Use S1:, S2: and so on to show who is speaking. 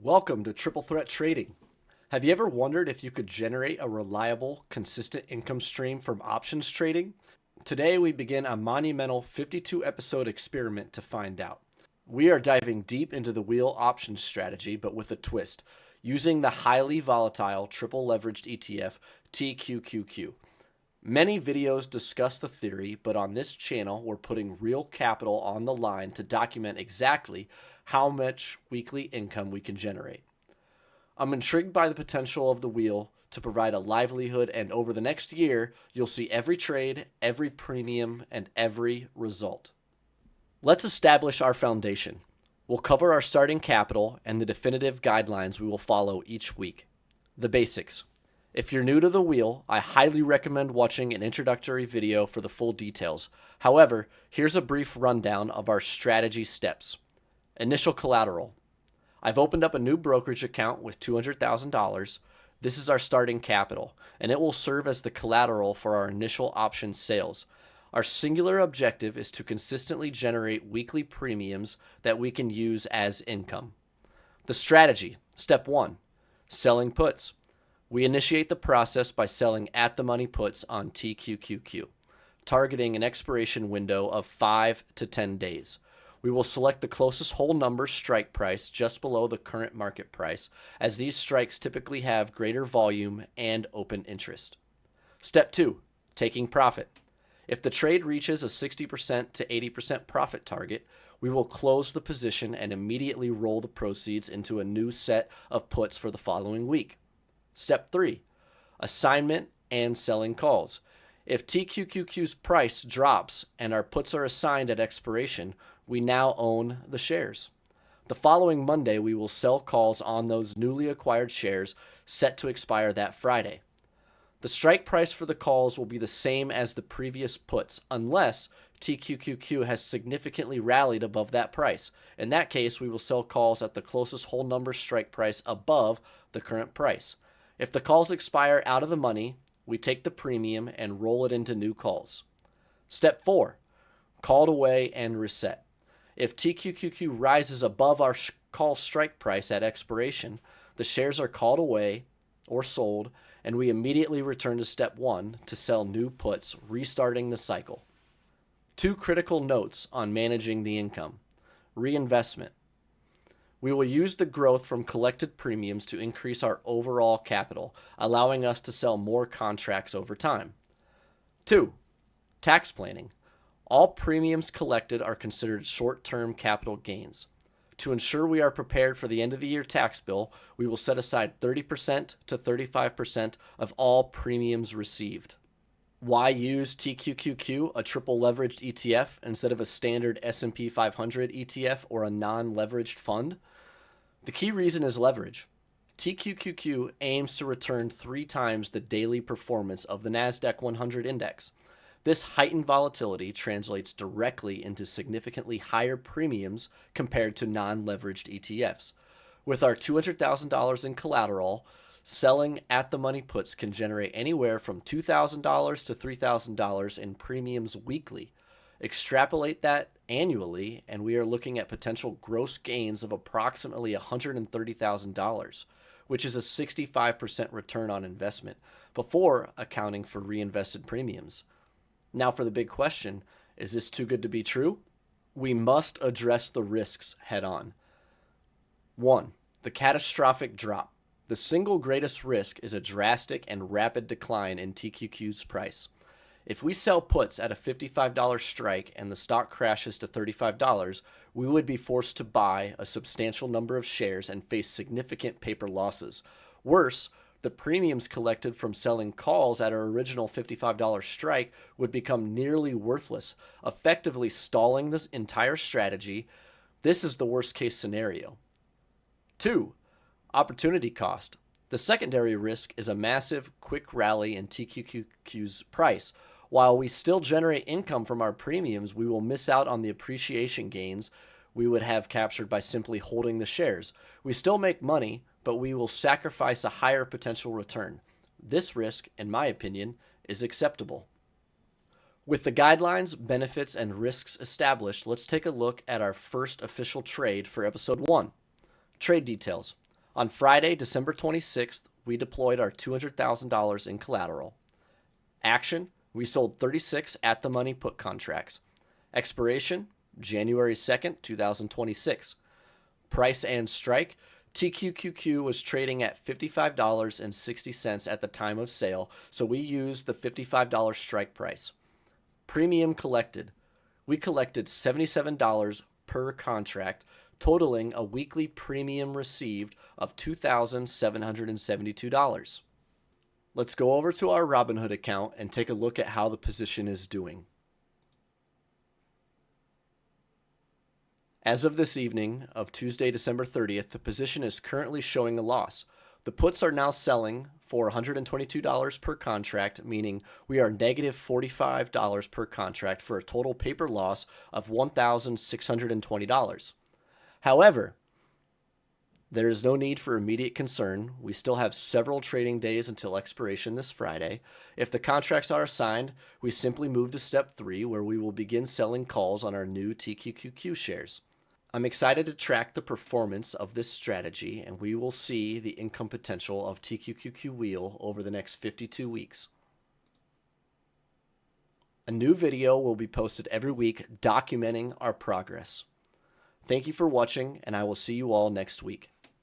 S1: Welcome to Triple Threat Trading. Have you ever wondered if you could generate a reliable, consistent income stream from options trading? Today we begin a monumental 52-episode experiment to find out. We are diving deep into the wheel options strategy, but with a twist, using the highly volatile triple leveraged ETF TQQQ. Many videos discuss the theory, but on this channel, we're putting real capital on the line to document exactly how much weekly income we can generate. I'm intrigued by the potential of the wheel to provide a livelihood, and over the next year, you'll see every trade, every premium, and every result. Let's establish our foundation. We'll cover our starting capital and the definitive guidelines we will follow each week. The basics. If you're new to the wheel, I highly recommend watching an introductory video for the full details. However, here's a brief rundown of our strategy steps. Initial collateral. I've opened up a new brokerage account with $200,000. This is our starting capital, and it will serve as the collateral for our initial option sales. Our singular objective is to consistently generate weekly premiums that we can use as income. The strategy. Step 1. Selling puts. We initiate the process by selling at-the-money puts on TQQQ, targeting an expiration window of 5 to 10 days. We will select the closest whole number strike price just below the current market price, as these strikes typically have greater volume and open interest. Step 2. Taking profit. If the trade reaches a 60% to 80% profit target, we will close the position and immediately roll the proceeds into a new set of puts for the following week. Step 3. Assignment and selling calls. If TQQQ's price drops and our puts are assigned at expiration, we now own the shares. The following Monday, we will sell calls on those newly acquired shares set to expire that Friday. The strike price for the calls will be the same as the previous puts, unless TQQQ has significantly rallied above that price. In that case, we will sell calls at the closest whole number strike price above the current price. If the calls expire out of the money, we take the premium and roll it into new calls. Step 4. Called away and reset. If TQQQ rises above our call strike price at expiration, the shares are called away or sold, and we immediately return to step 1 to sell new puts, restarting the cycle. 2 critical notes on managing the income. Reinvestment. We will use the growth from collected premiums to increase our overall capital, allowing us to sell more contracts over time. 2. Tax planning. All premiums collected are considered short-term capital gains. To ensure we are prepared for the end-of-the-year tax bill, we will set aside 30% to 35% of all premiums received. Why use TQQQ, a triple leveraged ETF, instead of a standard S&P 500 ETF or a non-leveraged fund? The key reason is leverage. TQQQ aims to return 3 times the daily performance of the NASDAQ 100 index. This heightened volatility translates directly into significantly higher premiums compared to non-leveraged ETFs. With our $200,000 in collateral, selling at-the-money puts can generate anywhere from $2,000 to $3,000 in premiums weekly. Extrapolate that annually, and we are looking at potential gross gains of approximately $130,000, which is a 65% return on investment before accounting for reinvested premiums. Now for the big question, is this too good to be true? We must address the risks head on. 1. The catastrophic drop. The single greatest risk is a drastic and rapid decline in TQQ's price. If we sell puts at a $55 strike and the stock crashes to $35, we would be forced to buy a substantial number of shares and face significant paper losses. Worse, the premiums collected from selling calls at our original $55 strike would become nearly worthless, effectively stalling the entire strategy. This is the worst case scenario. 2. Opportunity cost. The secondary risk is a massive, quick rally in TQQQ's price. While we still generate income from our premiums, we will miss out on the appreciation gains we would have captured by simply holding the shares. We still make money, but we will sacrifice a higher potential return. This risk, in my opinion, is acceptable. With the guidelines, benefits, and risks established, let's take a look at our first official trade for episode 1. Trade details. On Friday, December 26th, we deployed our $200,000 in collateral. Action, we sold 36 at-the-money put contracts. Expiration, January 2nd, 2026. Price and strike, TQQQ was trading at $55.60 at the time of sale, so we used the $55 strike price. Premium collected. We collected $77 per contract, totaling a weekly premium received of $2,772. Let's go over to our Robinhood account and take a look at how the position is doing. As of this evening of Tuesday, December 30th, the position is currently showing a loss. The puts are now selling for $122 per contract, meaning we are negative $45 per contract for a total paper loss of $1,620. However, there is no need for immediate concern. We still have several trading days until expiration this Friday. If the contracts are assigned, we simply move to step 3, where we will begin selling calls on our new TQQQ shares. I'm excited to track the performance of this strategy, and we will see the income potential of TQQQ Wheel over the next 52 weeks. A new video will be posted every week documenting our progress. Thank you for watching, and I will see you all next week.